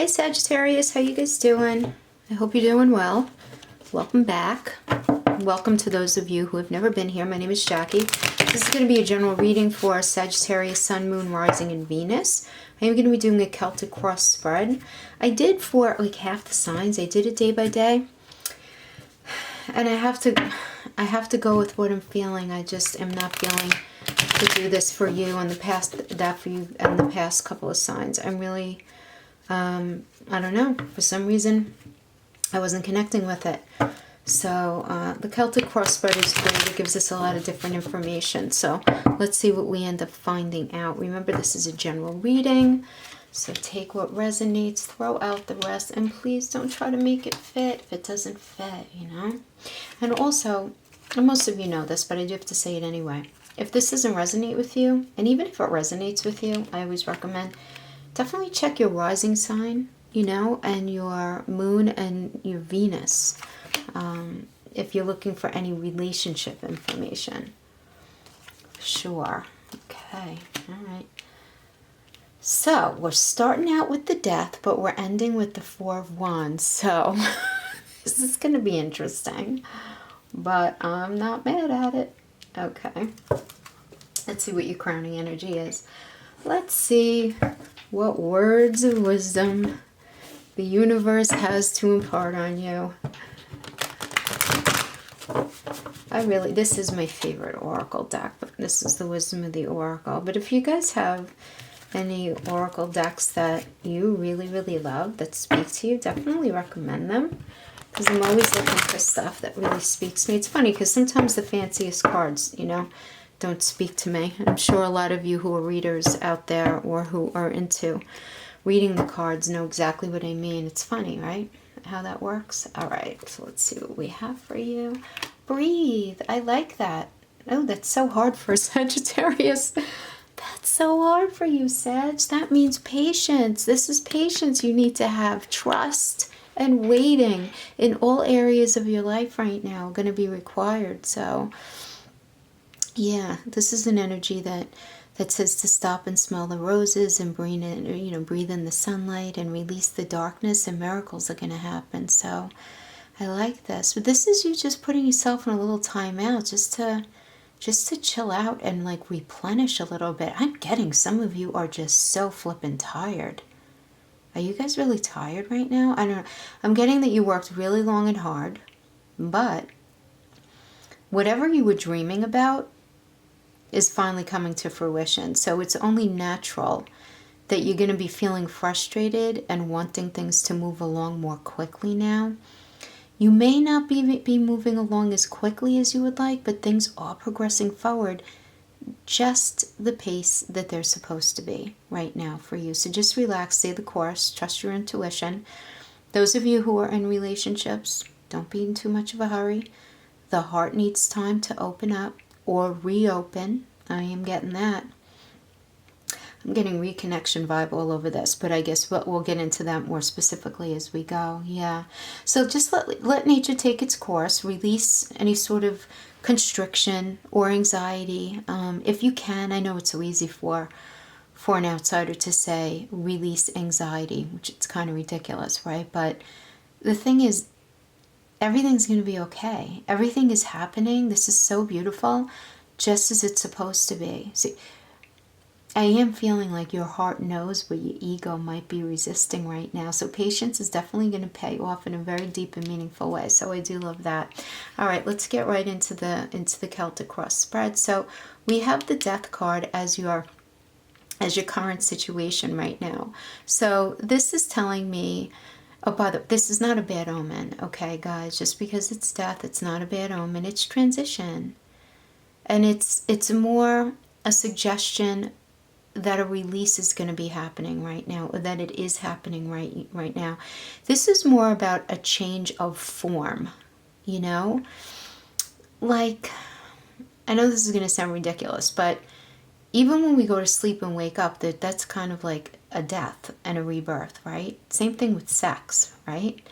Hi Sagittarius, how you guys doing? I hope you're doing well. Welcome back. Welcome to those of you who have never been here. My name is Jackie. This is going to be a general reading for Sagittarius, Sun, Moon, Rising, and Venus. I am going to be doing a Celtic cross spread. I did for like half the signs. I did it day by day. And I have to go with what I'm feeling. I just am not feeling to do this for you and that for you and the past couple of signs. I'm really I don't know, for some reason I wasn't connecting with it. So the Celtic cross spread is great. It gives us a lot of different information. So let's see what we end up finding out. Remember, this is a general reading. So take what resonates, throw out the rest, and please don't try to make it fit if it doesn't fit, you know? And also, and most of you know this, but I do have to say it anyway. If this doesn't resonate with you, and even if it resonates with you, I always recommend definitely check your rising sign, you know, and your moon and your Venus. If you're looking for any relationship information. Sure. Okay. All right. So we're starting out with the Death, but we're ending with the Four of Wands. So this is going to be interesting, but I'm not mad at it. Okay. Let's see what your crowning energy is. Let's see what words of wisdom the universe has to impart on you. This is my favorite oracle deck, but this is the Wisdom of the Oracle. But if you guys have any oracle decks that you really, really love that speak to you, definitely recommend them. Because I'm always looking for stuff that really speaks to me. It's funny because sometimes the fanciest cards, you know, don't speak to me. I'm sure a lot of you who are readers out there or who are into reading the cards know exactly what I mean. It's funny, right? How that works. All right, so let's see what we have for you. Breathe. I like that. Oh, that's so hard for Sagittarius. That's so hard for you, Sag. That means patience. This is patience you need to have. Trust and waiting in all areas of your life right now are going to be required. So yeah, this is an energy that says to stop and smell the roses and breathe in the sunlight and release the darkness, and miracles are going to happen. So I like this. But this is you just putting yourself in a little time out just to chill out and like replenish a little bit. I'm getting some of you are just so flippin' tired. Are you guys really tired right now? I don't know. I'm getting that you worked really long and hard, but whatever you were dreaming about is finally coming to fruition. So it's only natural that you're going to be feeling frustrated and wanting things to move along more quickly now. You may not be moving along as quickly as you would like, but things are progressing forward just the pace that they're supposed to be right now for you. So just relax, stay the course, trust your intuition. Those of you who are in relationships, don't be in too much of a hurry. The heart needs time to open up or reopen. I am getting that. I'm getting reconnection vibe all over this, but I guess we'll get into that more specifically as we go. Yeah. So just let nature take its course. Release any sort of constriction or anxiety. If you can, I know it's so easy for an outsider to say release anxiety, which it's kind of ridiculous, right? But the thing is, everything's going to be okay. Everything is happening. This is so beautiful, just as it's supposed to be. See, I am feeling like your heart knows what your ego might be resisting right now. So patience is definitely going to pay off in a very deep and meaningful way. So I do love that. All right, let's get right into the Celtic cross spread. So we have the Death card as your current situation right now. So this is telling me, oh, by the way, this is not a bad omen, okay, guys? Just because it's death, it's not a bad omen. It's transition. And it's more a suggestion that a release is going to be happening right now, or that it is happening right now. This is more about a change of form, you know? Like, I know this is going to sound ridiculous, but even when we go to sleep and wake up, that's kind of like a death and a rebirth, right? Same thing with sex, right?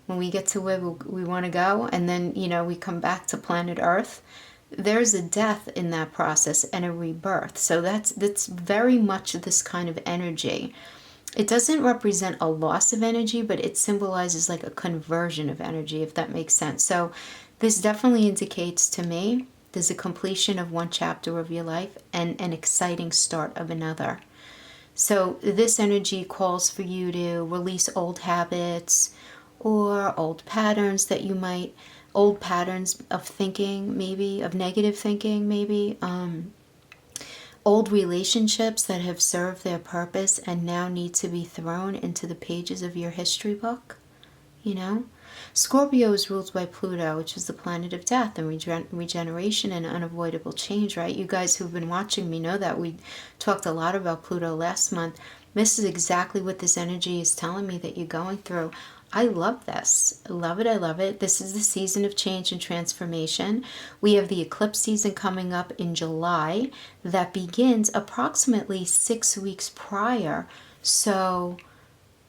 When we get to where we want to go, and then, you know, we come back to planet Earth, there's a death in that process and a rebirth. So that's very much this kind of energy. It doesn't represent a loss of energy, but it symbolizes like a conversion of energy, if that makes sense. So this definitely indicates to me there's a completion of one chapter of your life and an exciting start of another. So this energy calls for you to release old habits or old patterns that you might, old patterns of thinking, maybe, of negative thinking, maybe, old relationships that have served their purpose and now need to be thrown into the pages of your history book, you know? Scorpio is ruled by Pluto, which is the planet of death and regeneration and unavoidable change, right? You guys who've been watching me know that we talked a lot about Pluto last month. This is exactly what this energy is telling me that you're going through. I love this. I love it. I love it. This is the season of change and transformation. We have the eclipse season coming up in July that begins approximately 6 weeks prior. So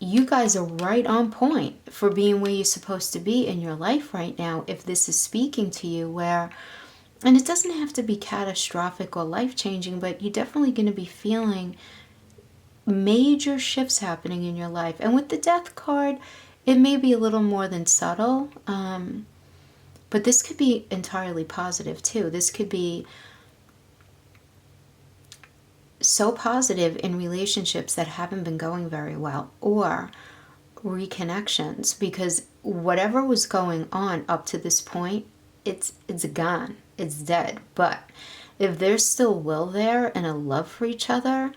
you guys are right on point for being where you're supposed to be in your life right now. If this is speaking to you where, and it doesn't have to be catastrophic or life-changing, but you're definitely going to be feeling major shifts happening in your life. And with the death card, it may be a little more than subtle, but this could be entirely positive too. This could be so positive in relationships that haven't been going very well, or reconnections, because whatever was going on up to this point, it's gone, it's dead. But if there's still will there and a love for each other,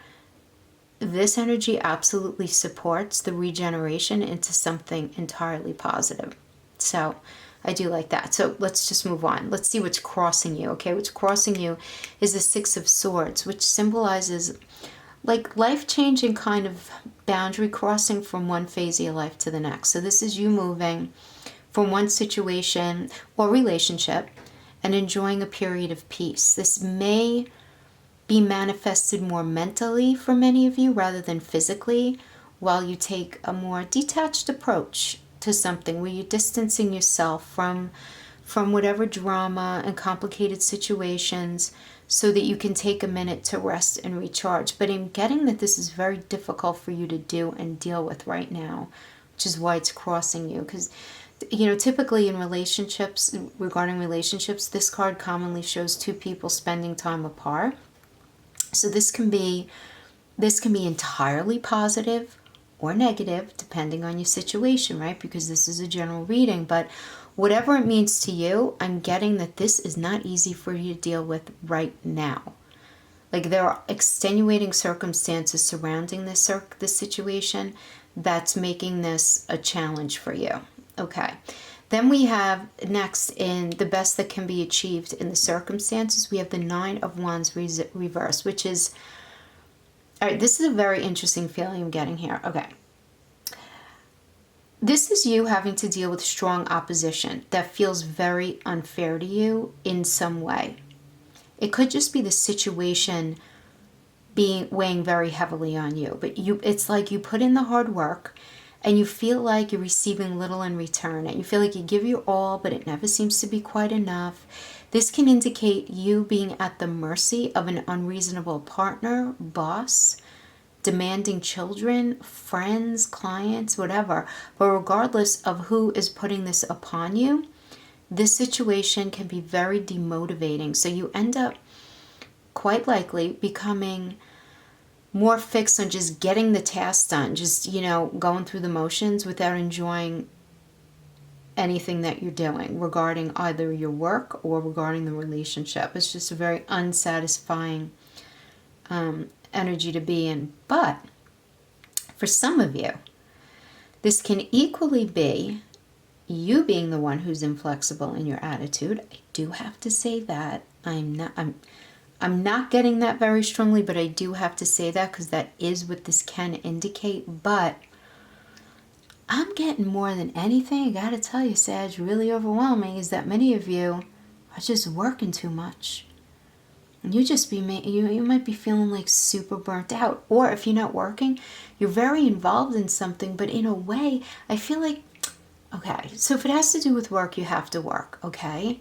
this energy absolutely supports the regeneration into something entirely positive. So I do like that. So let's just move on. Let's see what's crossing you, okay? What's crossing you is the Six of Swords, which symbolizes like life-changing kind of boundary crossing from one phase of your life to the next. So this is you moving from one situation or relationship and enjoying a period of peace. This may be manifested more mentally for many of you rather than physically, while you take a more detached approach to something where you're distancing yourself from whatever drama and complicated situations so that you can take a minute to rest and recharge. But I'm getting that this is very difficult for you to do and deal with right now, which is why it's crossing you. Because, you know, typically in relationships, regarding relationships, this card commonly shows two people spending time apart. So this can be entirely positive or negative, depending on your situation, right? Because this is a general reading. But whatever it means to you, I'm getting that this is not easy for you to deal with right now. Like there are extenuating circumstances surrounding this situation that's making this a challenge for you. Okay. Then we have next, in the best that can be achieved in the circumstances, we have the Nine of Wands reverse, which is, all right, this is a very interesting feeling I'm getting here. Okay. This is you having to deal with strong opposition that feels very unfair to you in some way. It could just be the situation weighing very heavily on you, but it's like you put in the hard work and you feel like you're receiving little in return, and you feel like you give your all, but it never seems to be quite enough. This can indicate you being at the mercy of an unreasonable partner, boss, demanding children, friends, clients, whatever. But regardless of who is putting this upon you, this situation can be very demotivating. So you end up quite likely becoming more fixed on just getting the task done, just, you know, going through the motions without enjoying anything that you're doing regarding either your work or regarding the relationship. It's just a very unsatisfying energy to be in. But for some of you, this can equally be you being the one who's inflexible in your attitude. I do have to say that. I'm not getting that very strongly, but I do have to say that because that is what this can indicate. But I'm getting more than anything, I gotta tell you, Sag, really overwhelming, is that many of you are just working too much. And you might be feeling like super burnt out. Or if you're not working, you're very involved in something, but in a way, I feel like, okay, so if it has to do with work, you have to work, okay?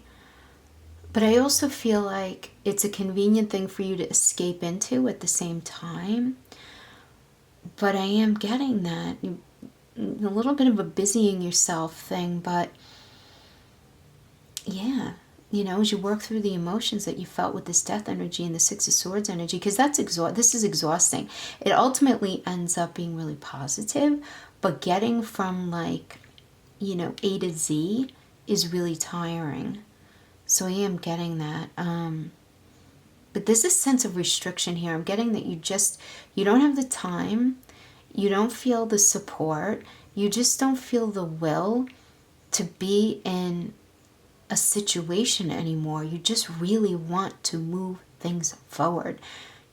But I also feel like it's a convenient thing for you to escape into at the same time. But I am getting that. A little bit of a busying yourself thing, but yeah, as you work through the emotions that you felt with this death energy and the Six of Swords energy, because this is exhausting. It ultimately ends up being really positive, but getting from like, A to Z is really tiring. So I am getting that. But there's a sense of restriction here. I'm getting that you don't have the time, you don't feel the support, you just don't feel the will to be in a situation anymore. You just really want to move things forward.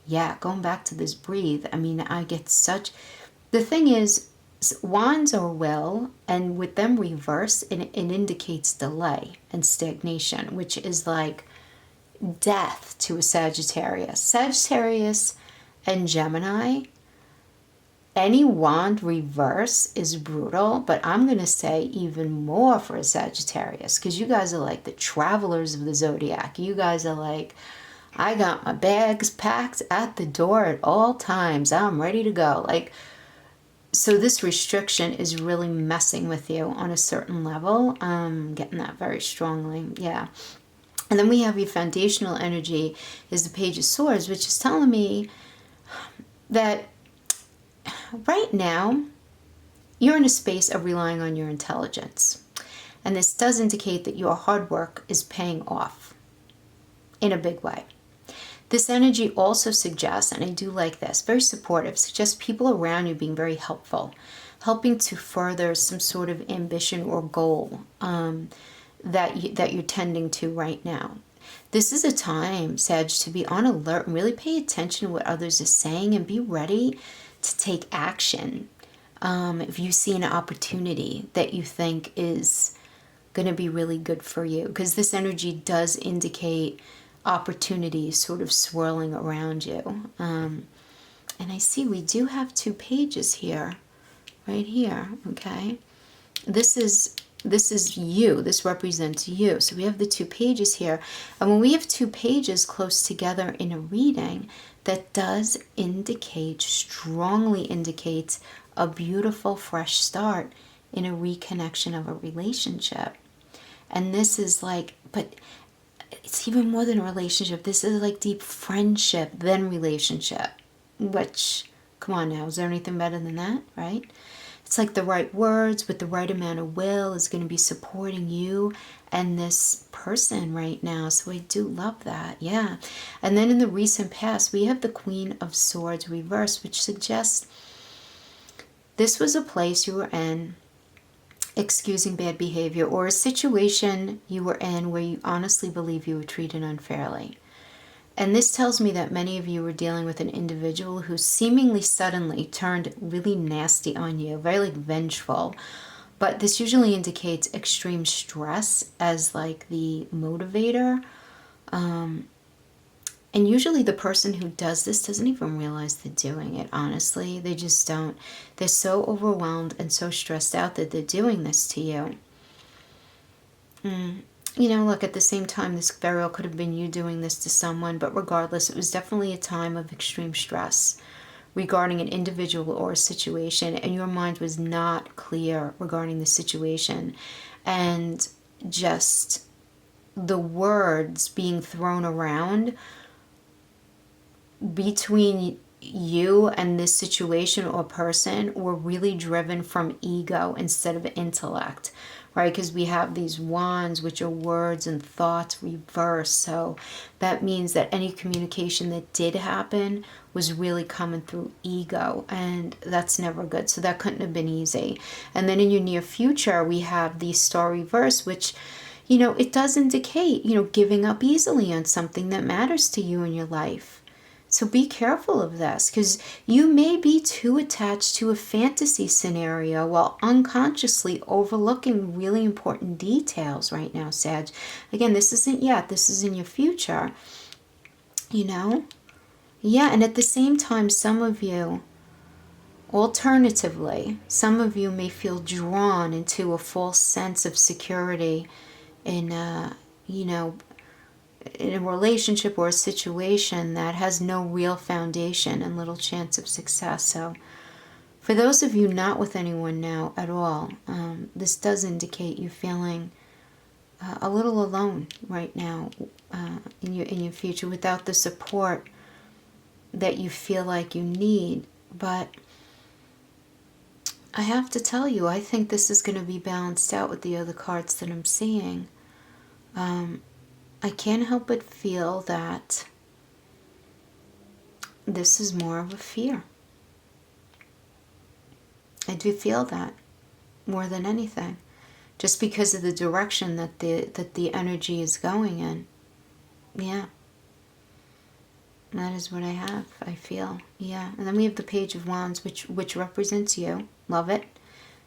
Yeah, going back to this breathe, I mean, the thing is, wands are will, and with them reversed, it indicates delay and stagnation, which is like death to a Sagittarius. Sagittarius and Gemini, any wand reverse is brutal, but I'm going to say even more for a Sagittarius, because you guys are like the travelers of the zodiac. You guys are like, I got my bags packed at the door at all times. I'm ready to go. Like, so this restriction is really messing with you on a certain level. Getting that very strongly. Yeah. And then we have your foundational energy is the Page of Swords, which is telling me that right now you're in a space of relying on your intelligence. And this does indicate that your hard work is paying off in a big way. This energy also suggests, and I do like this, very supportive, suggests people around you being very helpful, helping to further some sort of ambition or goal that you're tending to right now. This is a time, Sag, to be on alert and really pay attention to what others are saying and be ready to take action. If you see an opportunity that you think is going to be really good for you, because this energy does indicate opportunities sort of swirling around you. And I see we do have 2 pages here, right here, okay? This is you. This represents you. So we have the 2 pages here. And when we have 2 pages close together in a reading, that does strongly indicates a beautiful fresh start in a reconnection of a relationship. And this is like, but it's even more than a relationship. This is like deep friendship, then relationship. Which, come on now, is there anything better than that, right? It's like the right words with the right amount of will is going to be supporting you and this person right now. So I do love that. Yeah. And then in the recent past, we have the Queen of Swords reversed, which suggests this was a place you were in, excusing bad behavior, or a situation you were in where you honestly believe you were treated unfairly. And this tells me that many of you were dealing with an individual who seemingly suddenly turned really nasty on you, very like vengeful. But this usually indicates extreme stress as like the motivator. And usually the person who does this doesn't even realize they're doing it, honestly. They just don't. They're so overwhelmed and so stressed out that they're doing this to you. Look, at the same time, this very well could have been you doing this to someone, but regardless, it was definitely a time of extreme stress regarding an individual or a situation, and your mind was not clear regarding the situation. And just the words being thrown around between you and this situation or person were really driven from ego instead of intellect, right? Because we have these wands, which are words and thoughts reversed. So that means that any communication that did happen was really coming through ego, and that's never good. So that couldn't have been easy. And then in your near future, we have the Star reverse, which, it does indicate, giving up easily on something that matters to you in your life. So be careful of this, because you may be too attached to a fantasy scenario while unconsciously overlooking really important details right now, Sag. Again, this isn't yet. This is in your future, Yeah, and at the same time, alternatively, some of you may feel drawn into a false sense of security in, in a relationship or a situation that has no real foundation and little chance of success. So For those of you not with anyone now at all, this does indicate you feeling a little alone right now in your future, without the support that you feel like you need. But I have to tell you, I think this is going to be balanced out with the other cards that I'm seeing. I can't help but feel that this is more of a fear. I do feel that more than anything, just because of the direction that the energy is going in. Yeah, that is what I have. I feel, yeah. And then we have the Page of Wands, which represents you. Love it.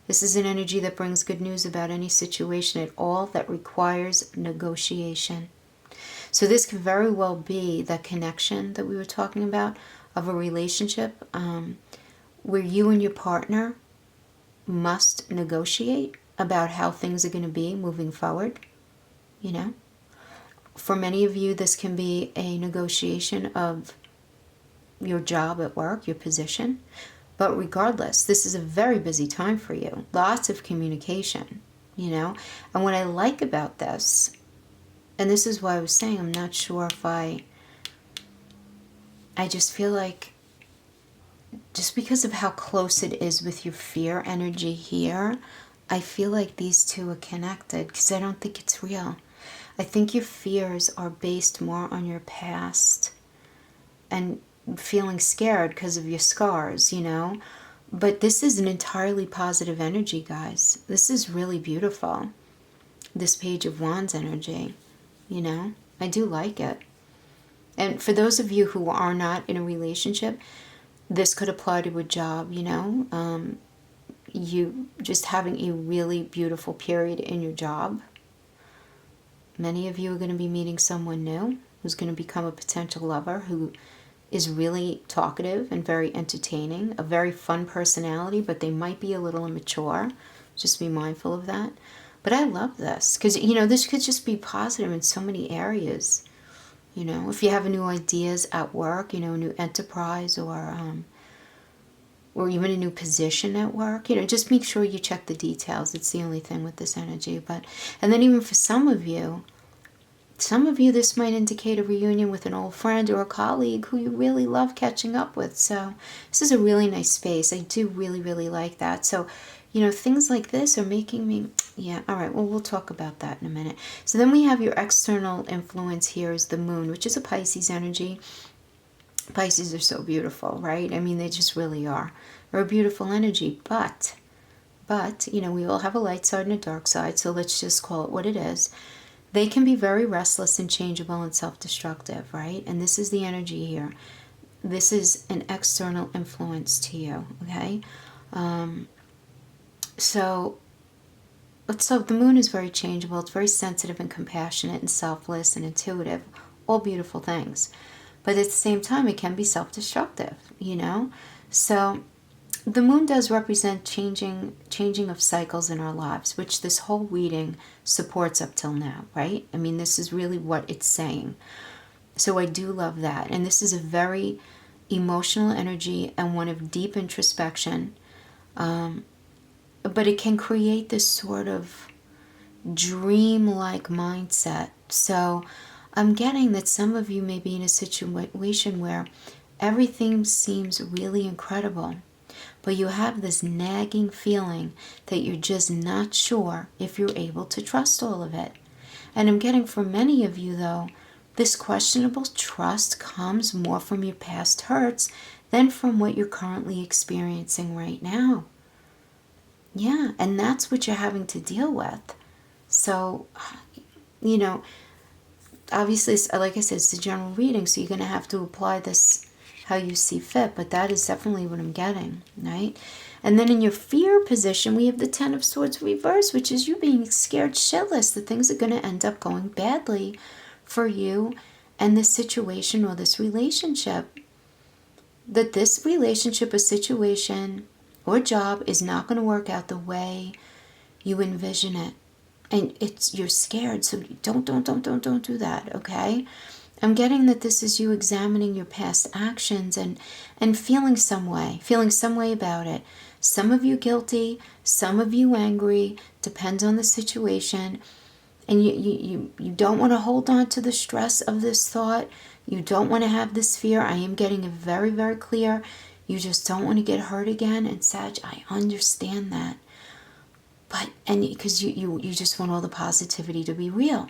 This is an energy that brings good news about any situation at all that requires negotiation. So this could very well be that connection that we were talking about, of a relationship where you and your partner must negotiate about how things are going to be moving forward. You know, for many of you, this can be a negotiation of your job at work, your position. But regardless, this is a very busy time for you. Lots of communication, you know. And what I like about this, and this is why I was saying I'm not sure if I just feel like, just because of how close it is with your fear energy here, I feel like these two are connected, because I don't think it's real. I think your fears are based more on your past and feeling scared because of your scars, you know. But this is an entirely positive energy, guys. This is really beautiful. This Page of Wands energy, you know. I do like it. And for those of you who are not in a relationship, this could apply to a job, you know. You just having a really beautiful period in your job. Many of you are going to be meeting someone new who's going to become a potential lover, who is really talkative and very entertaining, a very fun personality, but they might be a little immature. Just be mindful of that. But I love this, because, you know, this could just be positive in so many areas. You know, if you have new ideas at work, you know, a new enterprise, or even a new position at work, you know, just make sure you check the details. It's the only thing with this energy. And then even for some of you, this might indicate a reunion with an old friend or a colleague who you really love catching up with. So this is a really nice space. I do really, really like that. So, you know, things like this are making me, yeah, all right, well, we'll talk about that in a minute. So then we have your external influence here is the moon, which is a Pisces energy. Pisces are so beautiful, right? I mean, they just really are. They're a beautiful energy, but, you know, we all have a light side and a dark side, so let's just call it what it is. They can be very restless and changeable and self-destructive, right? And this is the energy here. This is an external influence to you, okay? So the moon is very changeable. It's very sensitive and compassionate and selfless and intuitive. All beautiful things. But at the same time, it can be self-destructive, you know? So the moon does represent changing of cycles in our lives, which this whole reading supports up till now, right? I mean, this is really what it's saying. So I do love that. And this is a very emotional energy and one of deep introspection. But it can create this sort of dream-like mindset. So I'm getting that some of you may be in a situation where everything seems really incredible, but you have this nagging feeling that you're just not sure if you're able to trust all of it. And I'm getting for many of you, though, this questionable trust comes more from your past hurts than from what you're currently experiencing right now. Yeah, and that's what you're having to deal with. So, you know, obviously, like I said, it's a general reading, so you're going to have to apply this how you see fit, but that is definitely what I'm getting, right? And then in your fear position, we have the Ten of Swords reversed, which is you being scared shitless that things are going to end up going badly for you and this situation or this relationship. That this relationship or situation or job is not going to work out the way you envision it. And you're scared, so don't do that, okay? I'm getting that this is you examining your past actions and feeling some way about it. Some of you guilty, some of you angry, depends on the situation. And you don't want to hold on to the stress of this thought. You don't want to have this fear. I am getting it very, very clear. You just don't want to get hurt again. And Sag, I understand that. But, and because you just want all the positivity to be real.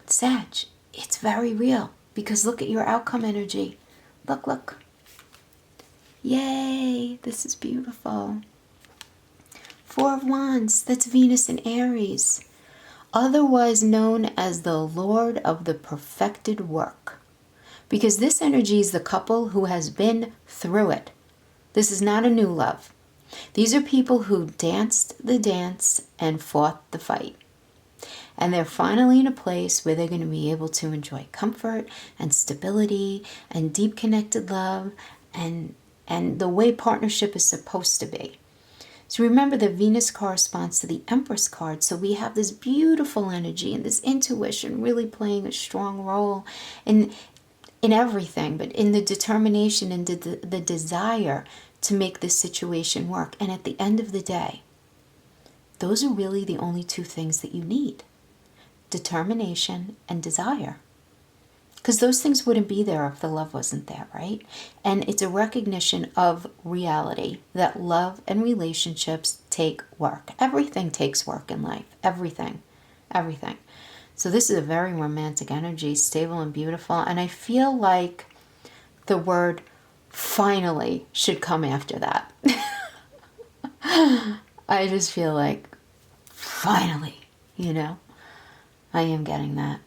Sag, it's very real. Because look at your outcome energy. Look. Yay, this is beautiful. 4 of Wands, that's Venus in Aries. Otherwise known as the Lord of the perfected work. Because this energy is the couple who has been through it. This is not a new love. These are people who danced the dance and fought the fight. And they're finally in a place where they're going to be able to enjoy comfort and stability and deep connected love and the way partnership is supposed to be. So remember that Venus corresponds to the Empress card. So we have this beautiful energy and this intuition really playing a strong role in everything, but in the determination and the desire to make this situation work. And at the end of the day, those are really the only 2 things that you need. Determination and desire. Because those things wouldn't be there if the love wasn't there, right? And it's a recognition of reality that love and relationships take work. Everything takes work in life. Everything. So this is a very romantic energy, stable and beautiful. And I feel like the word finally should come after that. I just feel like finally, I am getting that.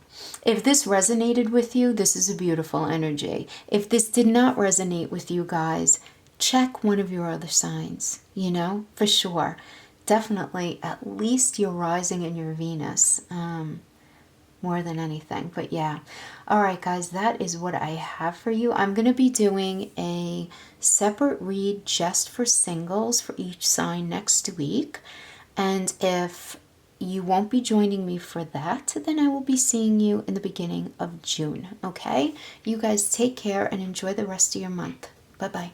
If this resonated with you, this is a beautiful energy. If this did not resonate with you guys, check one of your other signs, for sure. Definitely at least your rising and your Venus, more than anything. But yeah. All right, guys, that is what I have for you. I'm going to be doing a separate read just for singles for each sign next week. And if you won't be joining me for that, then I will be seeing you in the beginning of June, okay? You guys take care and enjoy the rest of your month. Bye-bye.